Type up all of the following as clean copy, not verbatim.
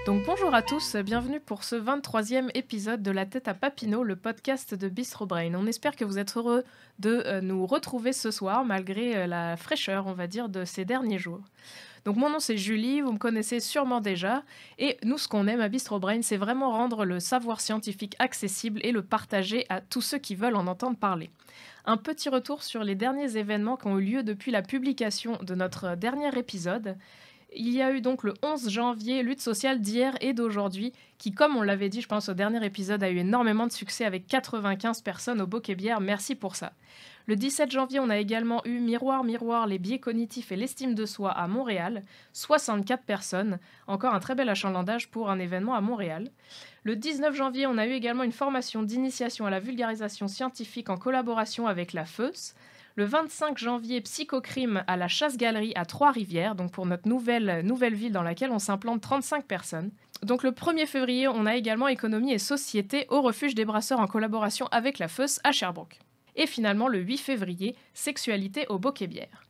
Donc bonjour à tous, bienvenue pour ce 23e épisode de La tête à Papineau, le podcast de Bistro Brain. On espère que vous êtes heureux de nous retrouver ce soir, malgré la fraîcheur, on va dire, de ces derniers jours. Donc mon nom c'est Julie, vous me connaissez sûrement déjà, et nous ce qu'on aime à Bistro Brain, c'est vraiment rendre le savoir scientifique accessible et le partager à tous ceux qui veulent en entendre parler. Un petit retour sur les derniers événements qui ont eu lieu depuis la publication de notre dernier épisode. Il y a eu donc le 11 janvier, lutte sociale d'hier et d'aujourd'hui, qui, comme on l'avait dit, je pense, au dernier épisode, a eu énormément de succès avec 95 personnes au Bocquet-Bière. Merci pour ça. Le 17 janvier, on a également eu Miroir, Miroir, les biais cognitifs et l'estime de soi à Montréal. 64 personnes. Encore un très bel achalandage pour un événement à Montréal. Le 19 janvier, on a eu également une formation d'initiation à la vulgarisation scientifique en collaboration avec la FEUS. Le 25 janvier, psychocrime à la Chasse-Galerie à Trois-Rivières, donc pour notre nouvelle ville dans laquelle on s'implante 35 personnes. Donc le 1er février, on a également économie et société au refuge des brasseurs en collaboration avec la FEUS à Sherbrooke. Et finalement, le 8 février, sexualité au Bocquet-Bière.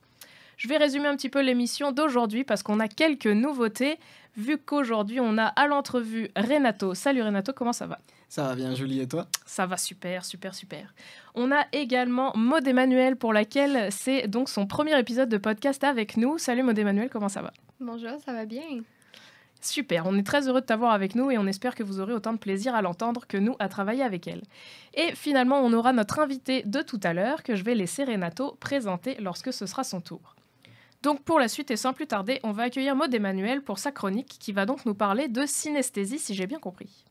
Je vais résumer un petit peu l'émission d'aujourd'hui parce qu'on a quelques nouveautés, vu qu'aujourd'hui, on a à l'entrevue Renato. Salut Renato, comment ça va ? Ça va bien, Julie, et toi ? Ça va super, super, super. On a également Maud Emmanuel pour laquelle c'est donc son premier épisode de podcast avec nous. Salut Maud Emmanuel, comment ça va ? Bonjour, ça va bien. Super, on est très heureux de t'avoir avec nous et on espère que vous aurez autant de plaisir à l'entendre que nous à travailler avec elle. Et finalement, on aura notre invité de tout à l'heure que je vais laisser Renato présenter lorsque ce sera son tour. Donc pour la suite et sans plus tarder, on va accueillir Maud Emmanuel pour sa chronique qui va donc nous parler de synesthésie si j'ai bien compris.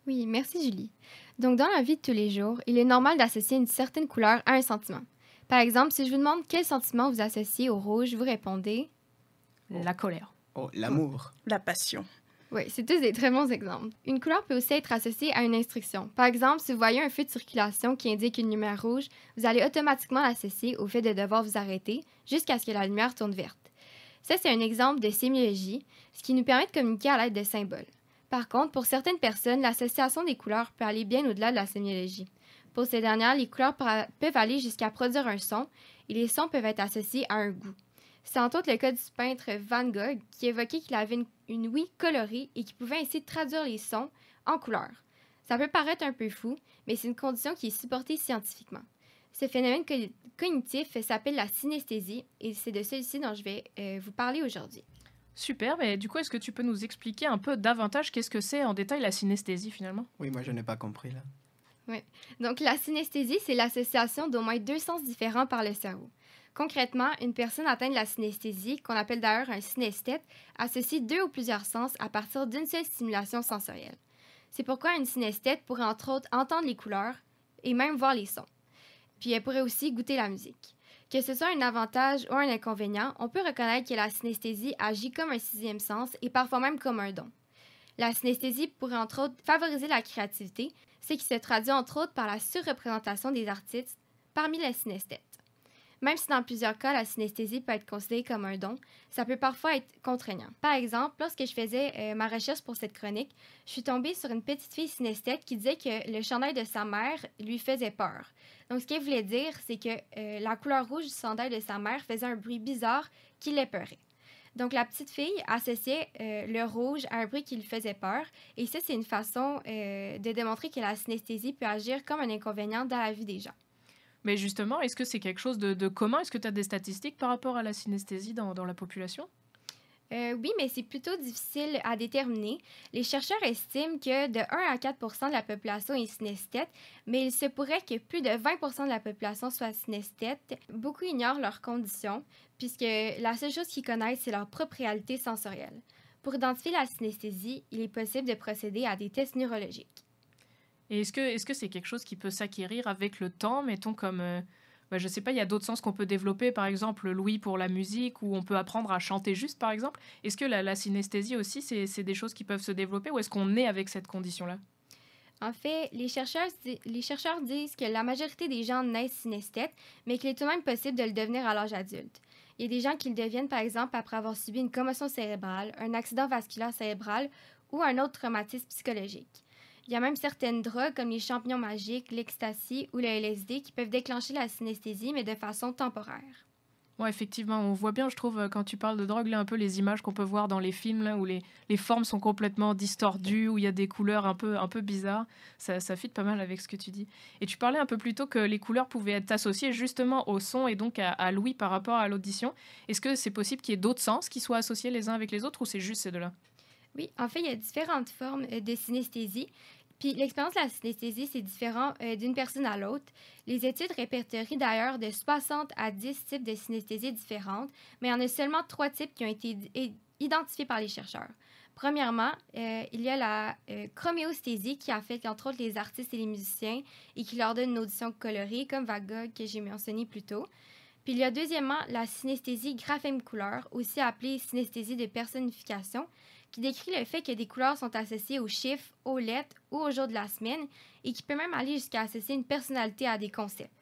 Oui, merci Julie. Donc dans la vie de tous les jours, il est normal d'associer une certaine couleur à un sentiment. Par exemple, si je vous demande quel sentiment vous associez au rouge, vous répondez... La colère. Oh, l'amour. La passion. Oui, c'est tous des très bons exemples. Une couleur peut aussi être associée à une instruction. Par exemple, si vous voyez un feu de circulation qui indique une lumière rouge, vous allez automatiquement l'associer au fait de devoir vous arrêter jusqu'à ce que la lumière tourne verte. Ça, c'est un exemple de sémiologie, ce qui nous permet de communiquer à l'aide de symboles. Par contre, pour certaines personnes, l'association des couleurs peut aller bien au-delà de la sémiologie. Pour ces dernières, les couleurs peuvent aller jusqu'à produire un son et les sons peuvent être associés à un goût. C'est entre autres le cas du peintre Van Gogh qui évoquait qu'il avait une ouïe colorée et qui pouvait ainsi traduire les sons en couleurs. Ça peut paraître un peu fou, mais c'est une condition qui est supportée scientifiquement. Ce phénomène cognitif s'appelle la synesthésie et c'est de celui-ci dont je vais vous parler aujourd'hui. Super, mais du coup, est-ce que tu peux nous expliquer un peu davantage qu'est-ce que c'est en détail la synesthésie finalement ? Oui, moi je n'ai pas compris là. Oui. Donc la synesthésie, c'est l'association d'au moins deux sens différents par le cerveau. Concrètement, une personne atteinte de la synesthésie, qu'on appelle d'ailleurs un synesthète, associe deux ou plusieurs sens à partir d'une seule stimulation sensorielle. C'est pourquoi une synesthète pourrait entre autres entendre les couleurs et même voir les sons. Puis elle pourrait aussi goûter la musique. Que ce soit un avantage ou un inconvénient, on peut reconnaître que la synesthésie agit comme un sixième sens et parfois même comme un don. La synesthésie pourrait entre autres favoriser la créativité, ce qui se traduit entre autres par la surreprésentation des artistes parmi les synesthètes. Même si dans plusieurs cas, la synesthésie peut être considérée comme un don, ça peut parfois être contraignant. Par exemple, lorsque je faisais ma recherche pour cette chronique, je suis tombée sur une petite fille synesthète qui disait que le chandail de sa mère lui faisait peur. Donc, ce qu'elle voulait dire, c'est que la couleur rouge du chandail de sa mère faisait un bruit bizarre qui l'épeurait. Donc, la petite fille associait le rouge à un bruit qui lui faisait peur. Et ça, c'est une façon de démontrer que la synesthésie peut agir comme un inconvénient dans la vie des gens. Mais justement, est-ce que c'est quelque chose de commun ? Est-ce que tu as des statistiques par rapport à la synesthésie dans la population ? Oui, mais c'est plutôt difficile à déterminer. Les chercheurs estiment que de 1 à 4 % de la population est synesthète, mais il se pourrait que plus de 20 % de la population soit synesthète. Beaucoup ignorent leurs conditions, puisque la seule chose qu'ils connaissent, c'est leur propre réalité sensorielle. Pour identifier la synesthésie, il est possible de procéder à des tests neurologiques. Et est-ce que c'est quelque chose qui peut s'acquérir avec le temps, mettons comme, je sais pas, il y a d'autres sens qu'on peut développer, par exemple l'ouïe pour la musique, ou on peut apprendre à chanter juste, par exemple. Est-ce que la synesthésie aussi, c'est des choses qui peuvent se développer, ou est-ce qu'on est avec cette condition-là ? En fait, les chercheurs disent que la majorité des gens naissent synesthètes, mais qu'il est tout de même possible de le devenir à l'âge adulte. Il y a des gens qui le deviennent, par exemple, après avoir subi une commotion cérébrale, un accident vasculaire cérébral ou un autre traumatisme psychologique. Il y a même certaines drogues comme les champignons magiques, l'ecstasy ou le LSD qui peuvent déclencher la synesthésie, mais de façon temporaire. Ouais, effectivement, on voit bien, je trouve, quand tu parles de drogue, là, un peu les images qu'on peut voir dans les films, là, où les formes sont complètement distordues, où il y a des couleurs un peu bizarres. Ça fit pas mal avec ce que tu dis. Et tu parlais un peu plus tôt que les couleurs pouvaient être associées justement au son et donc à l'ouïe par rapport à l'audition. Est-ce que c'est possible qu'il y ait d'autres sens qui soient associés les uns avec les autres ou c'est juste ces deux-là? Oui, en fait, il y a différentes formes de synesthésie. Puis l'expérience de la synesthésie, c'est différent d'une personne à l'autre. Les études répertorient d'ailleurs de 60 à 10 types de synesthésie différentes, mais il y en a seulement 3 types qui ont été identifiés par les chercheurs. Premièrement, il y a la chroméosthésie qui affecte entre autres les artistes et les musiciens et qui leur donne une audition colorée, comme Van Gogh que j'ai mentionné plus tôt. Puis il y a deuxièmement la synesthésie graphème-couleur, aussi appelée synesthésie de personnification, qui décrit le fait que des couleurs sont associées aux chiffres, aux lettres ou aux jours de la semaine et qui peut même aller jusqu'à associer une personnalité à des concepts.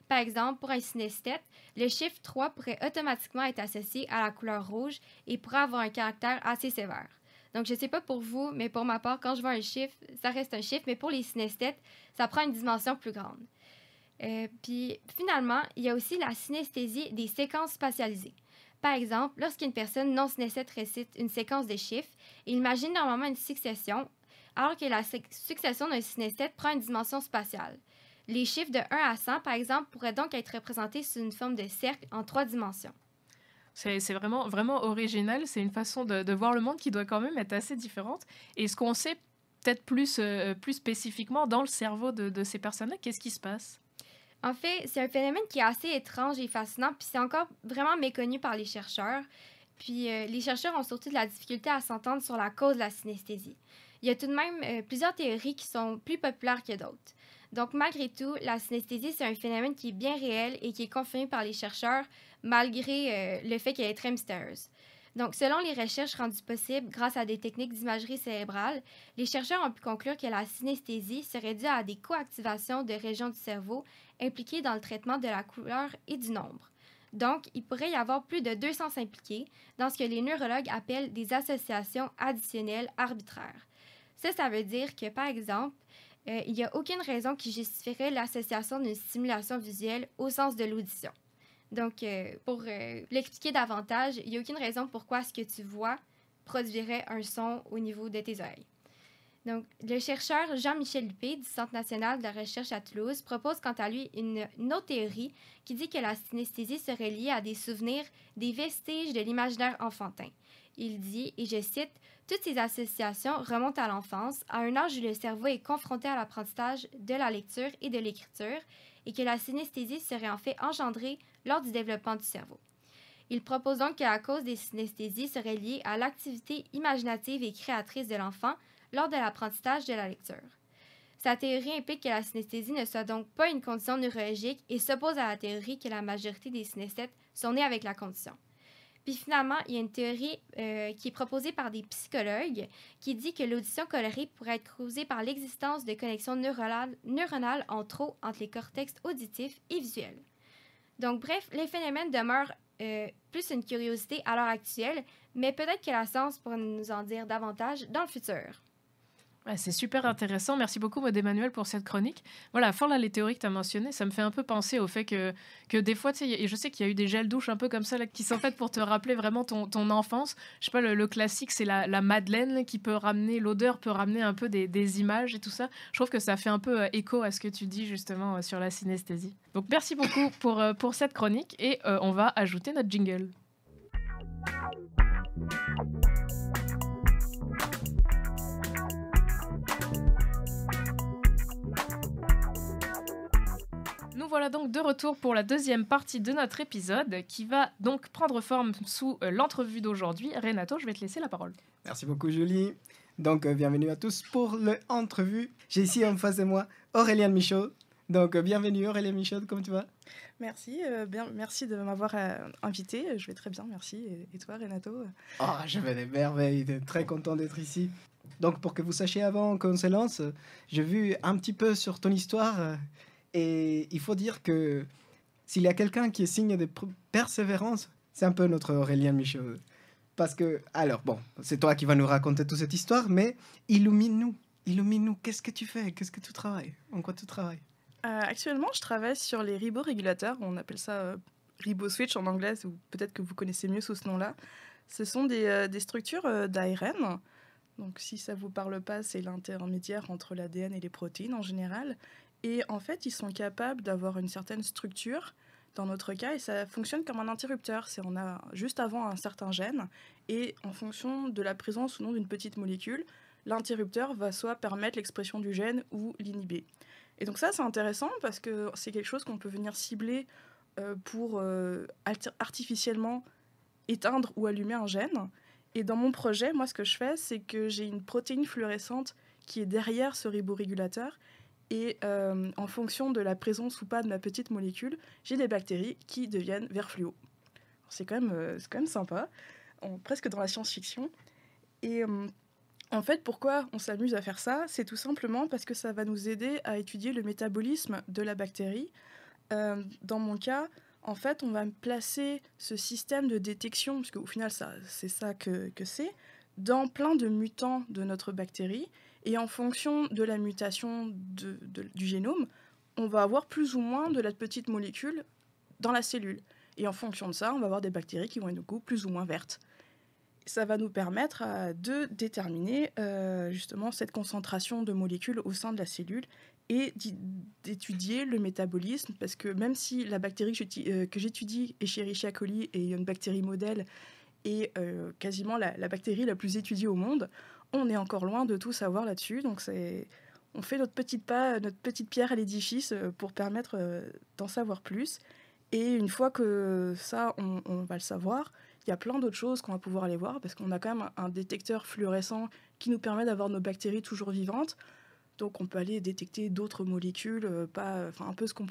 Par exemple, pour un synesthète, le chiffre 3 pourrait automatiquement être associé à la couleur rouge et pourrait avoir un caractère assez sévère. Donc, je ne sais pas pour vous, mais pour ma part, quand je vois un chiffre, ça reste un chiffre, mais pour les synesthètes, ça prend une dimension plus grande. Puis, finalement, il y a aussi la synesthésie des séquences spatialisées. Par exemple, lorsqu'une personne non synesthète récite une séquence de chiffres, il imagine normalement une succession, alors que la succession d'un synesthète prend une dimension spatiale. Les chiffres de 1 à 100, par exemple, pourraient donc être représentés sous une forme de cercle en 3 dimensions. C'est vraiment, vraiment original. C'est une façon de voir le monde qui doit quand même être assez différente. Et ce qu'on sait peut-être plus spécifiquement dans le cerveau de ces personnes-là, qu'est-ce qui se passe? En fait, c'est un phénomène qui est assez étrange et fascinant, puis c'est encore vraiment méconnu par les chercheurs. Puis les chercheurs ont surtout de la difficulté à s'entendre sur la cause de la synesthésie. Il y a tout de même plusieurs théories qui sont plus populaires que d'autres. Donc, malgré tout, la synesthésie, c'est un phénomène qui est bien réel et qui est confirmé par les chercheurs, malgré le fait qu'elle est très mystérieuse. Donc, selon les recherches rendues possibles grâce à des techniques d'imagerie cérébrale, les chercheurs ont pu conclure que la synesthésie serait due à des coactivations de régions du cerveau impliquées dans le traitement de la couleur et du nombre. Donc, il pourrait y avoir plus de 200 impliqués dans ce que les neurologues appellent des associations additionnelles arbitraires. Ça veut dire que, par exemple, il n'y a aucune raison qui justifierait l'association d'une stimulation visuelle au sens de l'audition. Donc, pour l'expliquer davantage, il n'y a aucune raison pourquoi ce que tu vois produirait un son au niveau de tes oreilles. Donc, le chercheur Jean-Michel Huppé du Centre national de la recherche à Toulouse propose quant à lui une autre théorie qui dit que la synesthésie serait liée à des souvenirs, des vestiges de l'imaginaire enfantin. Il dit, et je cite, « Toutes ces associations remontent à l'enfance, à un âge où le cerveau est confronté à l'apprentissage de la lecture et de l'écriture, et que la synesthésie serait en fait engendrée lors du développement du cerveau. » Il propose donc que la cause des synesthésies serait liée à l'activité imaginative et créatrice de l'enfant lors de l'apprentissage de la lecture. Sa théorie implique que la synesthésie ne soit donc pas une condition neurologique et s'oppose à la théorie que la majorité des synesthètes sont nés avec la condition. Puis finalement, il y a une théorie qui est proposée par des psychologues qui dit que l'audition colorée pourrait être causée par l'existence de connexions neuronales en trop entre les cortex auditifs et visuels. Donc bref, les phénomènes demeurent plus une curiosité à l'heure actuelle, mais peut-être que la science pourra nous en dire davantage dans le futur. Ouais, c'est super intéressant. Merci beaucoup, Maud Emmanuel, pour cette chronique. Voilà, enfin, là, les théories que tu as mentionnées, ça me fait un peu penser au fait que des fois, tu sais, et je sais qu'il y a eu des gels douches un peu comme ça, là, qui sont faites pour te rappeler vraiment ton enfance. Je sais pas, le classique, c'est la Madeleine qui peut ramener, l'odeur peut ramener un peu des images et tout ça. Je trouve que ça fait un peu écho à ce que tu dis, justement, sur la synesthésie. Donc, merci beaucoup pour cette chronique et on va ajouter notre jingle. Nous voilà donc de retour pour la deuxième partie de notre épisode qui va donc prendre forme sous l'entrevue d'aujourd'hui. Renato, je vais te laisser la parole. Merci beaucoup Julie. Donc bienvenue à tous pour l'entrevue. J'ai ici en face de moi Aurélien Michaud. Donc bienvenue Aurélien Michaud, comment tu vas? Merci, merci de m'avoir invité. Je vais très bien, merci. Et toi Renato? Oh, je vais des merveilles, très content d'être ici. Donc pour que vous sachiez avant qu'on se lance, j'ai vu un petit peu sur ton histoire. Et il faut dire que s'il y a quelqu'un qui est signe de persévérance, c'est un peu notre Aurélien Michaud. Parce que, alors bon, c'est toi qui vas nous raconter toute cette histoire, mais illumine-nous. Qu'est-ce que tu fais? Qu'est-ce que tu travailles? En quoi tu travailles? Actuellement, je travaille sur les riborégulateurs. On appelle ça riboswitch en anglais, ou peut-être que vous connaissez mieux sous ce nom-là. Ce sont des structures d'ARN. Donc, si ça ne vous parle pas, c'est l'intermédiaire entre l'ADN et les protéines en général. Et en fait, ils sont capables d'avoir une certaine structure, dans notre cas, et ça fonctionne comme un interrupteur. On a juste avant un certain gène, et en fonction de la présence ou non d'une petite molécule, l'interrupteur va soit permettre l'expression du gène ou l'inhiber. Et donc ça, c'est intéressant parce que c'est quelque chose qu'on peut venir cibler pour artificiellement éteindre ou allumer un gène. Et dans mon projet, moi, ce que je fais, c'est que j'ai une protéine fluorescente qui est derrière ce riborégulateur. Et en fonction de la présence ou pas de ma petite molécule, j'ai des bactéries qui deviennent vert fluo. C'est quand même sympa, presque dans la science-fiction. Et en fait, pourquoi on s'amuse à faire ça ? C'est tout simplement parce que ça va nous aider à étudier le métabolisme de la bactérie. Dans mon cas, en fait, on va placer ce système de détection, parce qu'au final, c'est ça que c'est, dans plein de mutants de notre bactérie. Et en fonction de la mutation du génome, on va avoir plus ou moins de la petite molécule dans la cellule. Et en fonction de ça, on va avoir des bactéries qui vont être du coup plus ou moins vertes. Ça va nous permettre de déterminer justement cette concentration de molécules au sein de la cellule et d'étudier le métabolisme, parce que même si la bactérie que j'étudie, Escherichia coli, est une bactérie modèle et quasiment la bactérie la plus étudiée au monde, on est encore loin de tout savoir là-dessus. Donc on fait notre petite pierre à l'édifice pour permettre d'en savoir plus. Et une fois que ça, on va le savoir, il y a plein d'autres choses qu'on va pouvoir aller voir, parce qu'on a quand même un détecteur fluorescent qui nous permet d'avoir nos bactéries toujours vivantes. Donc on peut aller détecter d'autres molécules, un peu ce qu'on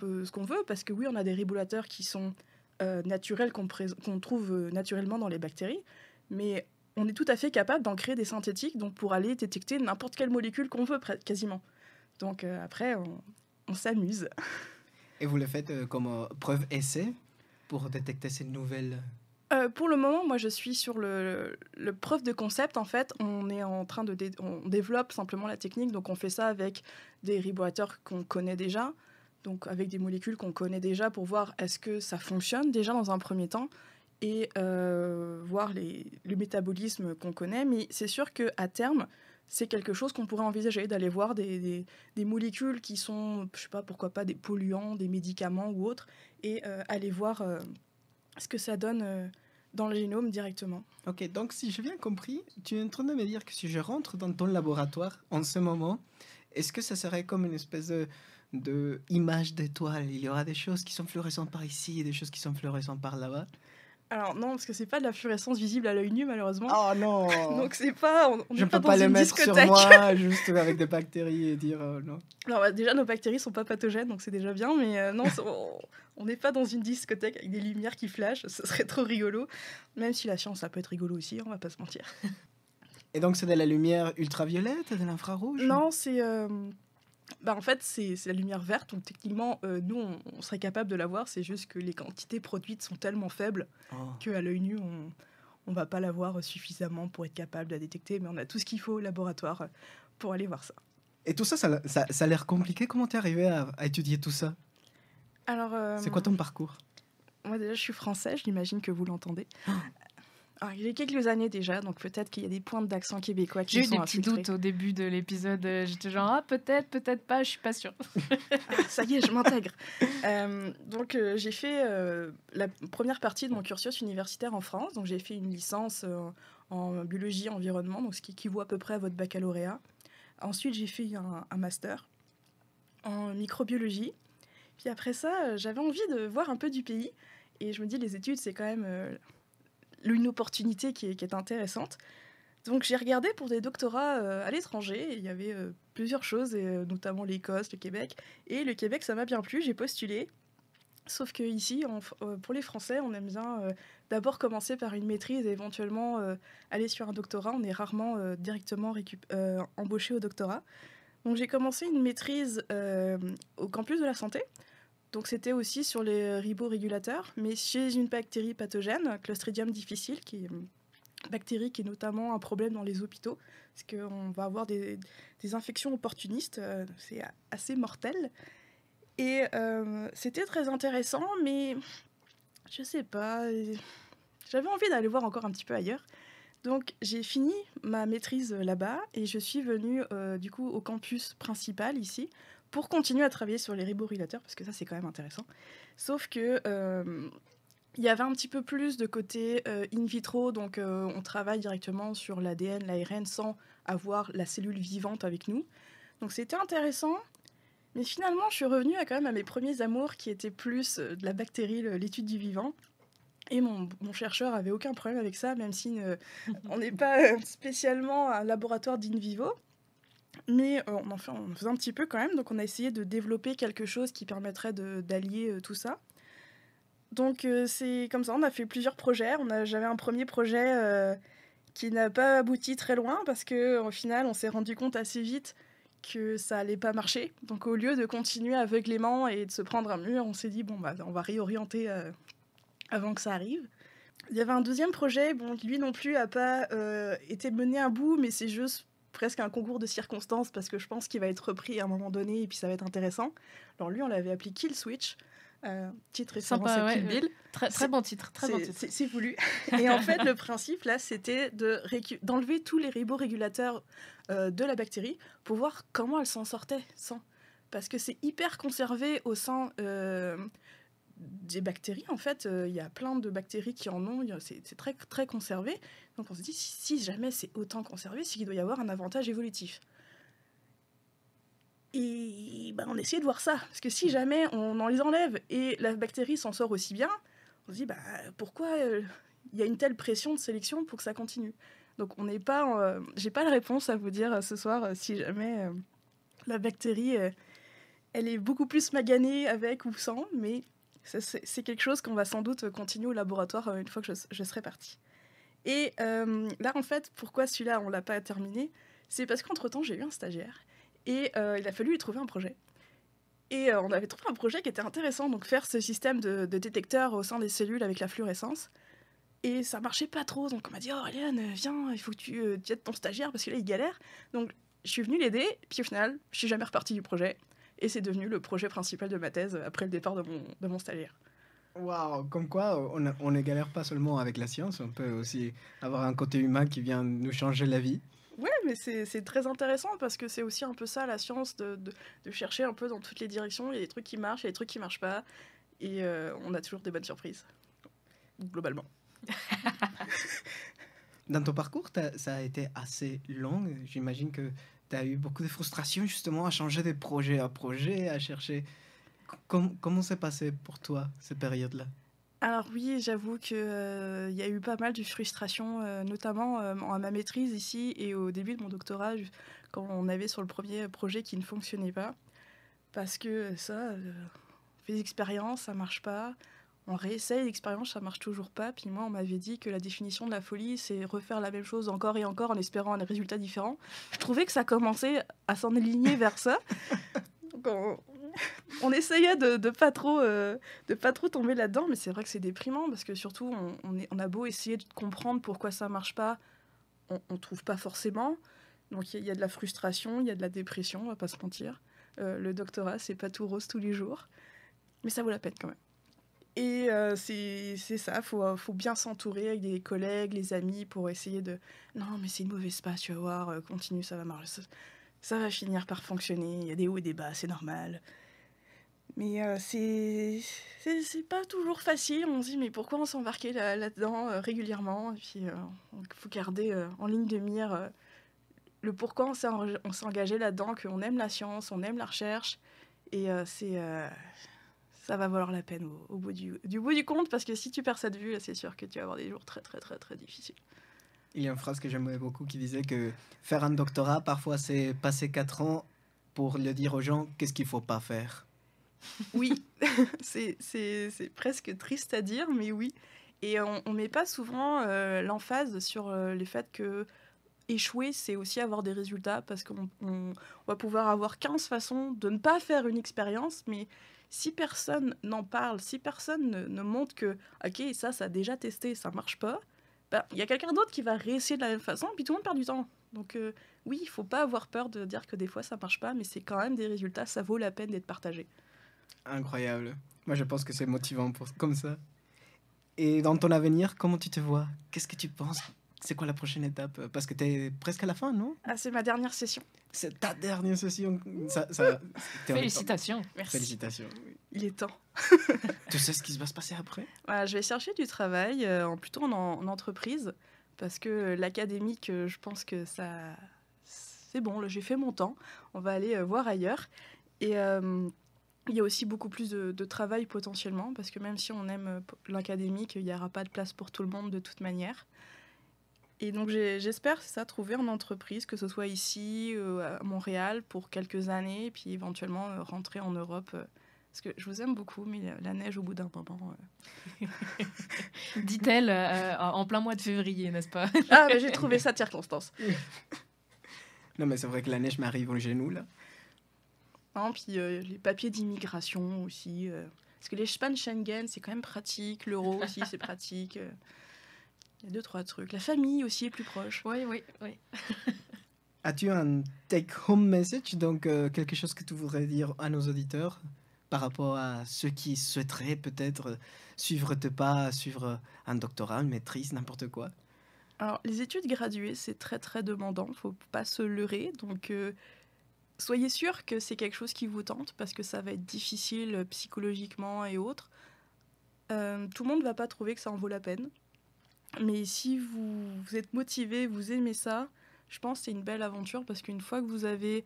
veut, parce que oui, on a des ribolateurs qui sont naturels, qu'on trouve naturellement dans les bactéries, mais on est tout à fait capable d'en créer des synthétiques, donc pour aller détecter n'importe quelle molécule qu'on veut, quasiment. Donc après, on s'amuse. Et vous le faites comme preuve essai pour détecter ces nouvelles... Pour le moment, moi, je suis sur le preuve de concept. En fait, on est en train on développe simplement la technique. Donc, on fait ça avec des ribolateurs qu'on connaît déjà, donc avec des molécules qu'on connaît déjà, pour voir est-ce que ça fonctionne déjà dans un premier temps, et voir le métabolisme qu'on connaît. Mais c'est sûr qu'à terme, c'est quelque chose qu'on pourrait envisager, d'aller voir des molécules qui sont, je sais pas, pourquoi pas des polluants, des médicaments ou autres, et aller voir ce que ça donne dans le génome directement. Ok, donc si j'ai bien compris, tu es en train de me dire que si je rentre dans ton laboratoire en ce moment, est-ce que ça serait comme une espèce de image d'étoile ? Il y aura des choses qui sont fluorescentes par ici et des choses qui sont fluorescentes par là-bas ? Alors non, parce que c'est pas de la fluorescence visible à l'œil nu, malheureusement. Oh non. Donc c'est pas, on je n'est pas peux dans pas le une mettre discothèque. sur moi juste avec des bactéries et dire non. Alors déjà, nos bactéries sont pas pathogènes, donc c'est déjà bien, mais non, on n'est pas dans une discothèque avec des lumières qui flashent, ce serait trop rigolo. Même si la science, ça peut être rigolo aussi, on va pas se mentir. Et donc c'est de la lumière ultraviolette, de l'infrarouge ? Non, c'est... en fait, c'est la lumière verte, donc techniquement, nous, on serait capable de la voir, c'est juste que les quantités produites sont tellement faibles qu'à l'œil nu, on va pas la voir suffisamment pour être capable de la détecter, mais on a tout ce qu'il faut au laboratoire pour aller voir ça. Et tout ça, ça a l'air compliqué. Comment t'es arrivé à étudier tout ça ? Alors, c'est quoi ton parcours ? Moi, déjà, je suis française, j'imagine que vous l'entendez. Alors, j'ai quelques années déjà, donc peut-être qu'il y a des pointes d'accent québécois qui sont infiltrés. J'ai eu des petits doutes au début de l'épisode. J'étais genre, peut-être pas, je suis pas sûre. Ça y est, je m'intègre. Donc, j'ai fait la première partie de mon cursus universitaire en France. Donc, j'ai fait une licence en biologie environnement, donc ce qui équivaut à peu près à votre baccalauréat. Ensuite, j'ai fait un master en microbiologie. Puis après ça, j'avais envie de voir un peu du pays. Et je me dis, les études, c'est quand même une opportunité qui est intéressante. Donc j'ai regardé pour des doctorats à l'étranger. Il y avait plusieurs choses, notamment l'Écosse, le Québec. Et le Québec, ça m'a bien plu, j'ai postulé. Sauf qu'ici, pour les Français, on aime bien d'abord commencer par une maîtrise et éventuellement aller sur un doctorat. On est rarement directement embauché au doctorat. Donc j'ai commencé une maîtrise au campus de la santé. Donc c'était aussi sur les riborégulateurs, mais chez une bactérie pathogène, Clostridium difficile, qui est une bactérie qui est notamment un problème dans les hôpitaux, parce qu'on va avoir des infections opportunistes, c'est assez mortel. Et c'était très intéressant, mais je sais pas, j'avais envie d'aller voir encore un petit peu ailleurs. Donc j'ai fini ma maîtrise là-bas et je suis venue du coup au campus principal ici pour continuer à travailler sur les riborégulateurs parce que ça c'est quand même intéressant. Sauf que il y avait un petit peu plus de côté in vitro, donc on travaille directement sur l'ADN, l'ARN sans avoir la cellule vivante avec nous. Donc c'était intéressant, mais finalement je suis revenue quand même à mes premiers amours qui étaient plus de la bactérie, l'étude du vivant. Et mon chercheur avait aucun problème avec ça, même si on n'est pas spécialement un laboratoire d'in vivo. Mais on en faisait un petit peu quand même, donc on a essayé de développer quelque chose qui permettrait d'allier tout ça. Donc c'est comme ça, on a fait plusieurs projets. J'avais un premier projet qui n'a pas abouti très loin, parce qu'au final, on s'est rendu compte assez vite que ça allait pas marcher. Donc au lieu de continuer aveuglément et de se prendre un mur, on s'est dit, bon, bah, on va réorienter avant que ça arrive. Il y avait un deuxième projet, bon, qui lui non plus n'a pas été mené à bout, mais c'est juste presque un concours de circonstances parce que je pense qu'il va être repris à un moment donné et puis ça va être intéressant. Alors lui, on l'avait appelé Kill Switch, titre référence à Kill Bill. Très bon titre, très bon titre. C'est voulu. Et en fait, le principe là, c'était d'enlever tous les riborégulateurs de la bactérie pour voir comment elle s'en sortait sans. Parce que c'est hyper conservé au sein des bactéries, en fait, il y a plein de bactéries qui en ont, c'est très, très conservé. Donc on se dit, si jamais c'est autant conservé, c'est qu'il doit y avoir un avantage évolutif. Et bah, on essayait de voir ça, parce que si jamais on en les enlève et la bactérie s'en sort aussi bien, on se dit, bah, pourquoi il y a une telle pression de sélection pour que ça continue. Donc on n'est pas, j'ai pas la réponse à vous dire ce soir, si jamais la bactérie, elle est beaucoup plus maganée avec ou sans, mais c'est quelque chose qu'on va sans doute continuer au laboratoire une fois que je serai partie. Et là, en fait, pourquoi celui-là, on ne l'a pas terminé, c'est parce qu'entre-temps, j'ai eu un stagiaire et il a fallu lui trouver un projet. Et on avait trouvé un projet qui était intéressant, donc faire ce système de détecteur au sein des cellules avec la fluorescence. Et ça marchait pas trop, donc on m'a dit « Oh, Eliane, viens, il faut que tu aides ton stagiaire parce que là, il galère. » Donc, je suis venue l'aider, puis au final, je suis jamais repartie du projet. Et c'est devenu le projet principal de ma thèse après le départ de mon stagiaire. Waouh, comme quoi on ne galère pas seulement avec la science, on peut aussi avoir un côté humain qui vient nous changer la vie. Ouais, mais c'est très intéressant parce que c'est aussi un peu ça, la science, de chercher un peu dans toutes les directions. Il y a des trucs qui marchent, il y a des trucs qui marchent pas. Et on a toujours des bonnes surprises, globalement. Dans ton parcours, ça a été assez long. J'imagine que tu as eu beaucoup de frustration justement à changer de projet à projet, à chercher. Comment s'est passé pour toi cette période-là? Alors oui, j'avoue qu'il y a eu pas mal de frustration, notamment à ma maîtrise ici et au début de mon doctorat, quand on avait sur le premier projet qui ne fonctionnait pas. Parce que ça, on fait des expériences, ça marche pas. On réessaye l'expérience, ça marche toujours pas. Puis moi, on m'avait dit que la définition de la folie, c'est refaire la même chose encore et encore en espérant un résultat différent. Je trouvais que ça commençait à s'en aligner vers ça. Donc on essayait de pas trop tomber là-dedans, mais c'est vrai que c'est déprimant parce que surtout, on a beau essayer de comprendre pourquoi ça marche pas, on trouve pas forcément. Donc il y a de la frustration, il y a de la dépression, on va pas se mentir. Le doctorat, c'est pas tout rose tous les jours, mais ça vaut la peine quand même. Et c'est ça, faut bien s'entourer avec des collègues, les amis, pour essayer de... Non, mais c'est une mauvaise passe, tu vas voir, continue, ça va marcher. Ça va finir par fonctionner, il y a des hauts et des bas, c'est normal. Mais c'est pas toujours facile, on se dit, mais pourquoi on s'embarquait là-dedans régulièrement? Et puis, il faut garder en ligne de mire le pourquoi on s'est engagé là-dedans, qu'on aime la science, on aime la recherche, et ça va valoir la peine au bout du compte, parce que si tu perds cette vue, là, c'est sûr que tu vas avoir des jours très, très, très, très difficiles. Il y a une phrase que j'aimais beaucoup qui disait que faire un doctorat, parfois, c'est passer 4 ans pour le dire aux gens qu'est-ce qu'il ne faut pas faire. Oui, c'est presque triste à dire, mais oui. Et on ne met pas souvent l'emphase sur le fait que échouer, c'est aussi avoir des résultats, parce qu'on va pouvoir avoir 15 façons de ne pas faire une expérience, mais si personne n'en parle, si personne ne montre que ok, ça a déjà testé, ça marche pas, il y a quelqu'un d'autre qui va réessayer de la même façon, puis tout le monde perd du temps. Donc oui, il faut pas avoir peur de dire que des fois ça marche pas, mais c'est quand même des résultats, ça vaut la peine d'être partagé. Incroyable. Moi, je pense que c'est motivant comme ça. Et dans ton avenir, comment tu te vois? Qu'est-ce que tu penses? C'est quoi la prochaine étape? Parce que tu es presque à la fin, non? Ah, c'est ma dernière session. C'est ta dernière session. T'es en Félicitations. Merci. Félicitations. Il est temps. Tu sais ce qui va se passer après? Voilà, je vais chercher du travail, plutôt en entreprise, parce que l'académique, je pense que ça, c'est bon, là, j'ai fait mon temps. On va aller voir ailleurs. Et il y a aussi beaucoup plus de travail potentiellement, parce que même si on aime l'académique, il n'y aura pas de place pour tout le monde de toute manière. Et donc j'espère, c'est ça, trouver une entreprise, que ce soit ici, à Montréal, pour quelques années, puis éventuellement rentrer en Europe. Parce que je vous aime beaucoup, mais la neige, au bout d'un moment... Dit-elle en plein mois de février, n'est-ce pas? Ah, mais j'ai trouvé ça de circonstance. Non, mais c'est vrai que la neige m'arrive au genou, là. Non, puis les papiers d'immigration aussi. Parce que les Span Schengen, c'est quand même pratique. L'euro aussi, c'est pratique. Il y a 2-3 trucs. La famille aussi est plus proche. Oui. As-tu un take-home message, donc quelque chose que tu voudrais dire à nos auditeurs par rapport à ceux qui souhaiteraient peut-être suivre tes pas, suivre un doctorat, une maîtrise, n'importe quoi? Alors, les études graduées, c'est très, très demandant. Faut pas se leurrer. Donc, soyez sûr que c'est quelque chose qui vous tente, parce que ça va être difficile psychologiquement et autres. Tout le monde ne va pas trouver que ça en vaut la peine. Mais si vous êtes motivé, vous aimez ça, je pense que c'est une belle aventure, parce qu'une fois que vous avez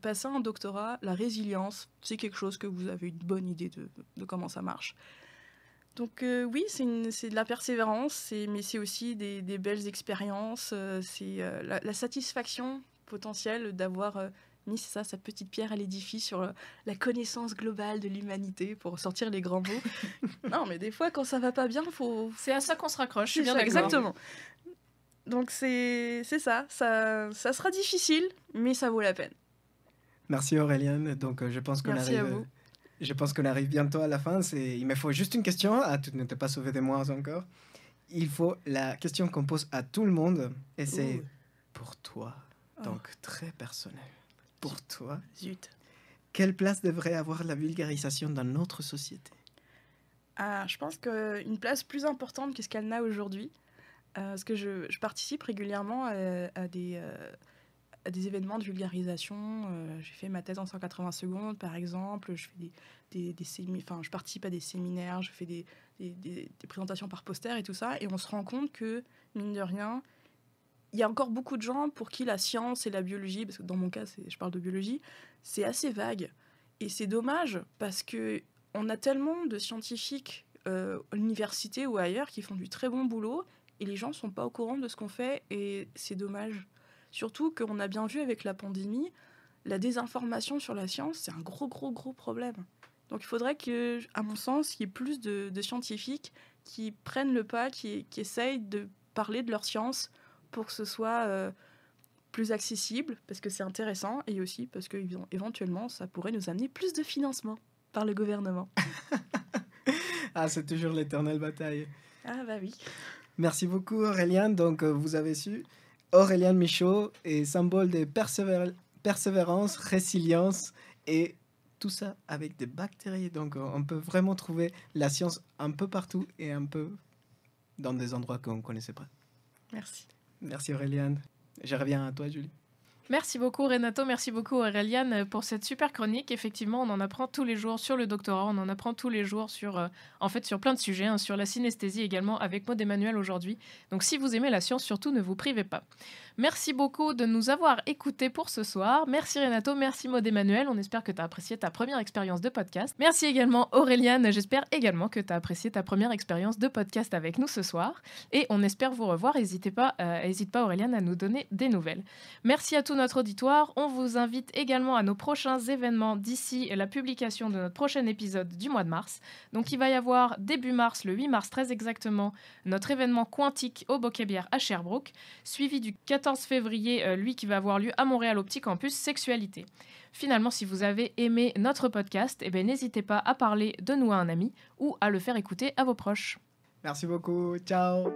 passé un doctorat, la résilience, c'est quelque chose que vous avez une bonne idée de comment ça marche. Donc oui, c'est de la persévérance, mais c'est aussi des belles expériences, c'est la satisfaction potentielle d'avoir mis sa petite pierre à l'édifice sur la connaissance globale de l'humanité, pour sortir les grands mots. Non, mais des fois, quand ça va pas bien, faut... C'est à ça qu'on se raccroche, je suis C'est bien ça, d'accord. exactement. Donc c'est ça sera difficile, mais ça vaut la peine. Merci Auréliane. Donc je pense qu'on Merci à arrive. vous. Je pense qu'on arrive bientôt à la fin. Il me faut juste une question. Ah, tu ne t'es pas sauvé de moi encore. Il faut la question qu'on pose à tout le monde. Et c'est Ouh. pour toi. Oh. Donc très personnel. Pour toi, Zut. quelle place devrait avoir la vulgarisation dans notre société? Ah, je pense qu'une place plus importante que ce qu'elle n'a aujourd'hui. Parce que je participe régulièrement à des événements de vulgarisation. J'ai fait ma thèse en 180 secondes, par exemple. Je fais je participe à des séminaires, je fais des présentations par poster et tout ça. Et on se rend compte que, mine de rien, il y a encore beaucoup de gens pour qui la science et la biologie, parce que dans mon cas, je parle de biologie, c'est assez vague. Et c'est dommage, parce qu'on a tellement de scientifiques à l'université ou ailleurs qui font du très bon boulot, et les gens ne sont pas au courant de ce qu'on fait, et c'est dommage. Surtout qu'on a bien vu avec la pandémie, la désinformation sur la science, c'est un gros problème. Donc il faudrait que, à mon sens, il y ait plus de scientifiques qui prennent le pas, qui essayent de parler de leur science pour que ce soit plus accessible, parce que c'est intéressant, et aussi parce que éventuellement, ça pourrait nous amener plus de financement par le gouvernement. Ah, c'est toujours l'éternelle bataille. Ah bah oui. Merci beaucoup Auréliane. Donc vous avez su, Auréliane Michaud est symbole de persévérance, résilience et tout ça avec des bactéries. Donc on peut vraiment trouver la science un peu partout et un peu dans des endroits qu'on ne connaissait pas. Merci. Merci Auréliane. Je reviens à toi Julie. Merci beaucoup Renato, merci beaucoup Auréliane pour cette super chronique. Effectivement, on en apprend tous les jours sur le doctorat, on en apprend tous les jours sur plein de sujets, sur la synesthésie également avec Maud Emmanuel aujourd'hui. Donc si vous aimez la science, surtout ne vous privez pas. Merci beaucoup de nous avoir écoutés pour ce soir. Merci Renato, merci Maud Emmanuel. On espère que tu as apprécié ta première expérience de podcast. Merci également Auréliane, j'espère également que tu as apprécié ta première expérience de podcast avec nous ce soir. Et on espère vous revoir. N'hésite pas Auréliane à nous donner des nouvelles. Merci à tous notre auditoire. On vous invite également à nos prochains événements d'ici la publication de notre prochain épisode du mois de mars. Donc il va y avoir début mars, le 8 mars très exactement, notre événement quantique au Boquet-Bière à Sherbrooke, suivi du 14 février, lui qui va avoir lieu à Montréal au Petit Campus Sexualité. Finalement, si vous avez aimé notre podcast, n'hésitez pas à parler de nous à un ami ou à le faire écouter à vos proches. Merci beaucoup. Ciao.